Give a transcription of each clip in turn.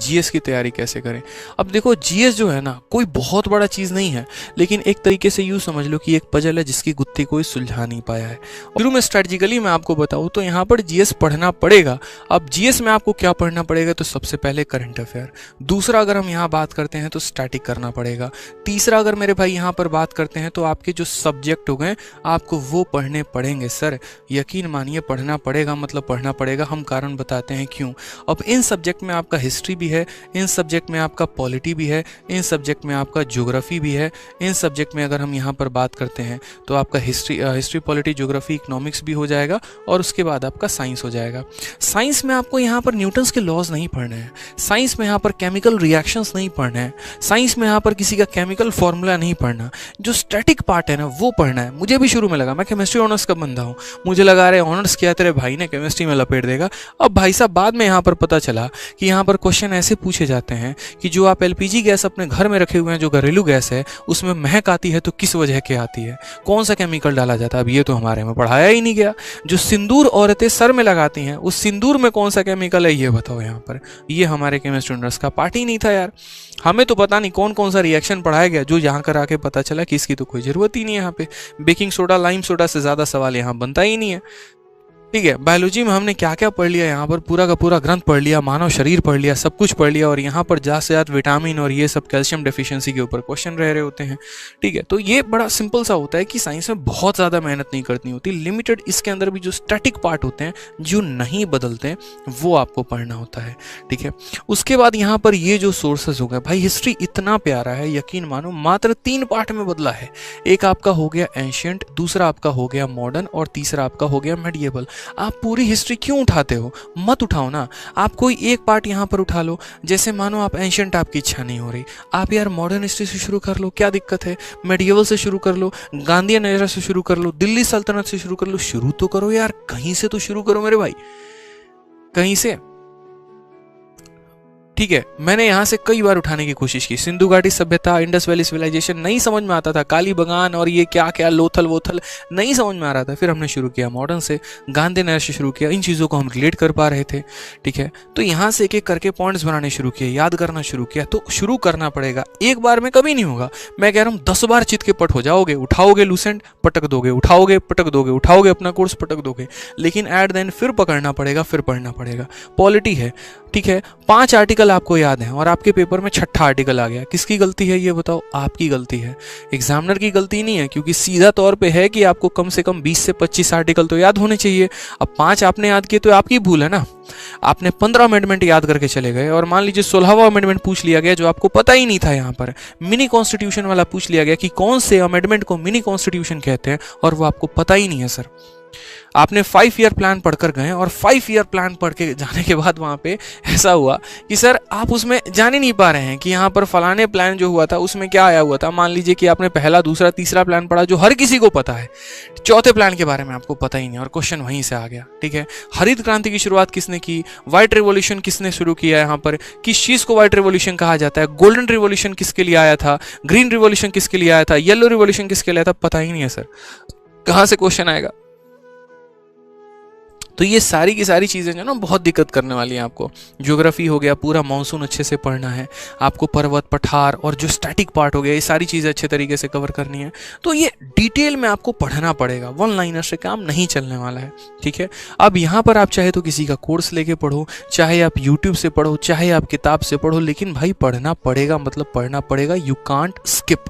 GS की तैयारी कैसे करें। अब देखो जीएस जो है ना कोई बहुत बड़ा चीज़ नहीं है, लेकिन एक तरीके से यूँ समझ लो कि एक पजल है जिसकी गुत्थी कोई सुलझा नहीं पाया है। शुरू में स्ट्रेटजिकली मैं आपको बताऊँ तो यहाँ पर जीएस पढ़ना पड़ेगा। अब जीएस में आपको क्या पढ़ना पड़ेगा, तो सबसे पहले करंट अफेयर, दूसरा अगर हम यहाँ बात करते हैं तो स्टैटिक करना पड़ेगा, तीसरा अगर मेरे भाई यहाँ पर बात करते हैं तो आपके जो सब्जेक्ट हो गए आपको वो पढ़ने पड़ेंगे। सर यकीन मानिए पढ़ना पड़ेगा, मतलब पढ़ना पड़ेगा। हम कारण बताते हैं क्यों। अब इन सब्जेक्ट में आपका हिस्ट्री भी है, इन सब्जेक्ट में आपका पॉलिटी भी है, इन सब्जेक्ट में आपका ज्योग्राफी भी है, इन सब्जेक्ट में अगर हम यहाँ पर बात करते हैं तो आपका हिस्ट्री पॉलिटी ज्योग्राफी इकोनॉमिक्स भी हो जाएगा और उसके बाद आपका साइंस हो जाएगा। साइंस में आपको यहाँ पर न्यूटन्स के लॉज नहीं पढ़ने हैं, साइंस में यहाँ पर केमिकल रिएक्शंस नहीं पढ़ने हैं, साइंस में यहाँ पर किसी का केमिकल फॉर्मूला नहीं पढ़ना, जो स्टैटिक पार्ट है ना वो पढ़ना है। मुझे भी शुरू में लगा, मैं केमिस्ट्री ऑनर्स का बंदा हूँ, मुझे लगा रहे ऑनर्स किया तेरे भाई ने केमिस्ट्री में लपेट देगा। अब भाई साहब बाद में यहाँ पर पता चला कि यहाँ पर क्वेश्चन ऐसे पूछे जाते हैं कि जो आप एलपीजी गैस अपने घर में रखे हुए हैं, जो घरेलू गैस है उसमें महक आती है तो किस वजह के आती है, कौन सा केमिकल डाला जाता है। अब ये तो हमारे में पढ़ाया ही नहीं गया। जो सिंदूर औरतें सर में लगाती हैं उस सिंदूर में कौन सा केमिकल है ये बताओ यहाँ पर, ये हमारे केमिस्ट्री ऑनर्स का पार्ट ही नहीं था यार। हमें तो पता नहीं कौन कौन सा रिएक्शन पढ़ाया गया जो यहाँ कर आके पता चला कि इसकी तो कोई ज़रूरत ही नहीं है। यहाँ पे बेकिंग सोडा लाइम सोडा से ज़्यादा सवाल यहाँ बनता ही नहीं है। ठीक है, बायोलॉजी में हमने क्या क्या पढ़ लिया, यहाँ पर पूरा का पूरा ग्रंथ पढ़ लिया, मानव शरीर पढ़ लिया, सब कुछ पढ़ लिया, और यहाँ पर ज़्यादा से ज़्यादा विटामिन और ये सब कैल्शियम डेफिशिएंसी के ऊपर क्वेश्चन रह रहे होते हैं। ठीक है, तो ये बड़ा सिंपल सा होता है कि साइंस में बहुत ज़्यादा मेहनत नहीं करनी होती, लिमिटेड इसके अंदर भी जो स्टैटिक पार्ट होते हैं जो नहीं बदलते वो आपको पढ़ना होता है। ठीक है, उसके बाद यहाँ पर ये जो सोर्सेज हो गए भाई, हिस्ट्री इतना प्यारा है यकीन मानो, मात्र 3 पार्ट में बदला है। एक आपका हो गया एंशियंट, दूसरा आपका हो गया मॉडर्न और तीसरा आपका हो गया मेडिएवल। आप पूरी हिस्ट्री क्यों उठाते हो, मत उठाओ ना, आप कोई एक पार्ट यहाँ पर उठा लो। जैसे मानो आप एंशियंट आपकी इच्छा नहीं हो रही, आप यार मॉडर्न हिस्ट्री से शुरू कर लो, क्या दिक्कत है, मेडिएवल से शुरू कर लो, गांधीयन एरा से शुरू कर लो, दिल्ली सल्तनत से शुरू कर लो, शुरू तो करो यार, कहीं से तो शुरू करो मेरे भाई, कहीं से। ठीक है, मैंने यहाँ से कई बार उठाने की कोशिश की, सिंधु घाटी सभ्यता, इंडस वैली सिविलाइजेशन नहीं समझ में आता था, काली बगान और ये क्या क्या लोथल वोथल नहीं समझ में आ रहा था। फिर हमने शुरू किया मॉडर्न से, गांधी नगर से शुरू किया, इन चीज़ों को हम रिलेट कर पा रहे थे। ठीक है, तो यहाँ से एक एक करके पॉइंट्स बनाने शुरू किए, याद करना शुरू किया। तो शुरू करना पड़ेगा, एक बार में कभी नहीं होगा। मैं कह रहा हूँ 10 बार चित के पट हो जाओगे, उठाओगे लूसेंट पटक दोगे, उठाओगे पटक दोगे, उठाओगे अपना कोर्स पटक दोगे, लेकिन एट द एंड फिर पकड़ना पड़ेगा, फिर पढ़ना पड़ेगा। पॉलिटी है, ठीक है, 5 आर्टिकल आपको याद है और आपके पेपर में 6ठा आर्टिकल आ गया, किसकी गलती है ये बताओ? आपकी गलती है, एग्जामिनर की गलती नहीं है, क्योंकि सीधा तौर पे है कि आपको कम से कम 20 से 25 आर्टिकल तो याद होने चाहिए। अब 5 आपने याद किए तो आपकी भूल है ना। आपने 15 अमेंडमेंट याद करके चले गए और मान लीजिए 16वां अमेंडमेंट पूछ लिया गया जो आपको पता ही नहीं था। यहाँ पर मिनी कॉन्स्टिट्यूशन वाला पूछ लिया गया कि कौन से अमेंडमेंट को मिनी कॉन्स्टिट्यूशन कहते हैं, और वो आपको पता ही नहीं है। सर आपने 5 ईयर प्लान पढ़कर गए और 5 ईयर प्लान पढ़ के जाने के बाद वहाँ पे ऐसा हुआ कि सर आप उसमें जान ही नहीं पा रहे हैं कि यहाँ पर फलाने प्लान जो हुआ था उसमें क्या आया हुआ था। मान लीजिए कि आपने पहला दूसरा तीसरा प्लान पढ़ा जो हर किसी को पता है, चौथे प्लान के बारे में आपको पता ही नहीं और क्वेश्चन वहीं से आ गया। ठीक है, हरित क्रांति की शुरुआत किसने की, व्हाइट रिवॉल्यूशन किसने शुरू किया, यहाँ पर किस चीज़ को व्हाइट रिवॉल्यूशन कहा जाता है, गोल्डन रिवॉल्यूशन किसके लिए आया था, ग्रीन रिवॉल्यूशन किसके लिए आया था, येलो रिवॉल्यूशन किसके लिए आया था, पता ही नहीं है। सर कहाँ से क्वेश्चन आएगा? तो ये सारी की सारी चीज़ें जो ना बहुत दिक्कत करने वाली हैं आपको। ज्योग्राफी हो गया, पूरा मानसून अच्छे से पढ़ना है आपको, पर्वत पठार और जो स्टैटिक पार्ट हो गया, ये सारी चीज़ें अच्छे तरीके से कवर करनी है। तो ये डिटेल में आपको पढ़ना पड़ेगा, वन लाइनर से काम नहीं चलने वाला है। ठीक है, अब यहाँ पर आप चाहे तो किसी का कोर्स लेके पढ़ो, चाहे आप यूट्यूब से पढ़ो, चाहे आप किताब से पढ़ो, लेकिन भाई पढ़ना पड़ेगा, मतलब पढ़ना पड़ेगा। यू कांट स्किप,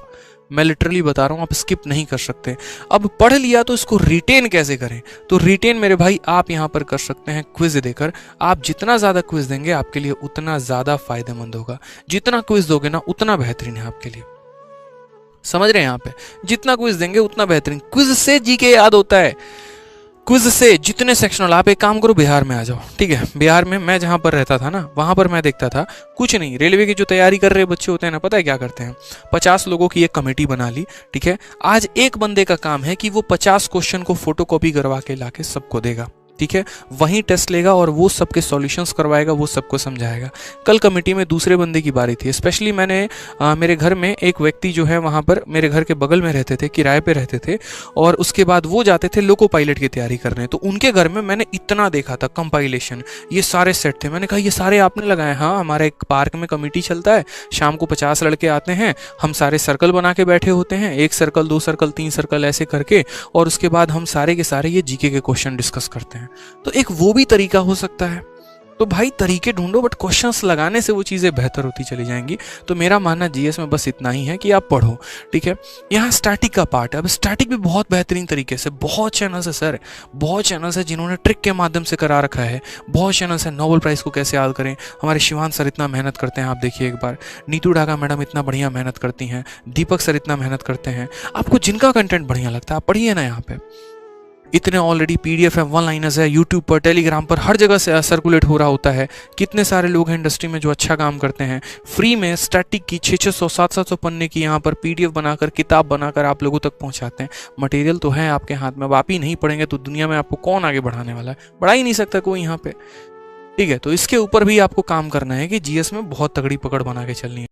मैं लिटरली बता रहा हूँ, आप स्किप नहीं कर सकते। अब पढ़ लिया तो इसको रिटेन कैसे करें? तो रिटेन मेरे भाई आप यहाँ पर कर सकते हैं क्विज देकर। आप जितना ज़्यादा क्विज देंगे आपके लिए उतना ज़्यादा फायदेमंद होगा। जितना क्विज दोगे ना उतना बेहतरीन है आपके लिए। समझ रहे हैं? यहाँ पे जितना क्विज देंगे उतना बेहतरीन। क्विज से जीके याद होता है, क्विज से जितने सेक्शनल। आप एक काम करो, बिहार में आ जाओ। ठीक है, बिहार में मैं जहाँ पर रहता था ना, वहाँ पर मैं देखता था कुछ नहीं, रेलवे की जो तैयारी कर रहे बच्चे होते हैं ना, पता है क्या करते हैं? 50 लोगों की एक कमेटी बना ली। ठीक है, आज एक बंदे का काम है कि वो 50 क्वेश्चन को फोटोकॉपी करवा के लाके सबको देगा। ठीक है, वहीं टेस्ट लेगा और वो सबके सॉल्यूशंस करवाएगा, वो सबको समझाएगा। कल कमेटी में दूसरे बंदे की बारी थी। स्पेशली मैंने मेरे घर में एक व्यक्ति जो है वहाँ पर मेरे घर के बगल में रहते थे, किराए पे रहते थे, और उसके बाद वो जाते थे लोको पायलट की तैयारी करने। तो उनके घर में मैंने इतना देखा था कंपाइलेशन, ये सारे सेट थे। मैंने कहा ये सारे आपने लगाए? हाँ, हमारे एक पार्क में कमेटी चलता है, शाम को 50 लड़के आते हैं, हम सारे सर्कल बना के बैठे होते हैं, 1 सर्कल 2 सर्कल 3 सर्कल ऐसे करके, और उसके बाद हम सारे के सारे ये जीके के क्वेश्चन डिस्कस करते हैं। तो एक वो भी तरीका हो सकता है। तो भाई तरीके ढूंढो, बट क्वेश्चंस लगाने से वो चीज़ें बेहतर होती चली जाएंगी। तो मेरा मानना जीएस में बस इतना ही है कि आप पढ़ो, ठीक है। यहाँ स्टैटिक का पार्ट है। अब स्टैटिक भी बहुत बेहतरीन तरीके से, बहुत चैनल्स है सर, बहुत चैनल्स है जिन्होंने ट्रिक के माध्यम से करा रखा है। बहुत चैनल्स है, नोबेल प्राइज़ को कैसे याद करें, हमारे शिवान सर इतना मेहनत करते हैं, आप देखिए एक बार। नीतू ढाका मैडम इतना बढ़िया मेहनत करती हैं, दीपक सर इतना मेहनत करते हैं। आपको जिनका कंटेंट बढ़िया लगता है आप पढ़िए ना। यहाँ पे इतने ऑलरेडी पीडीएफ है, 1 लाइनर्स है, यूट्यूब पर, टेलीग्राम पर, हर जगह से सर्कुलेट हो रहा होता है। कितने सारे लोग हैं इंडस्ट्री में जो अच्छा काम करते हैं। फ्री में स्टैटिक की 600 700 पन्ने की यहाँ पर पीडीएफ बनाकर, किताब बनाकर आप लोगों तक पहुँचाते हैं। मटेरियल तो है आपके हाथ में, अब आप ही नहीं पढ़ेंगे तो दुनिया में आपको कौन आगे बढ़ाने वाला है? बढ़ा ही नहीं सकता कोई यहाँ पे, ठीक है। तो इसके ऊपर भी आपको काम करना है कि जीएस में बहुत तगड़ी पकड़ बना के चलनी है।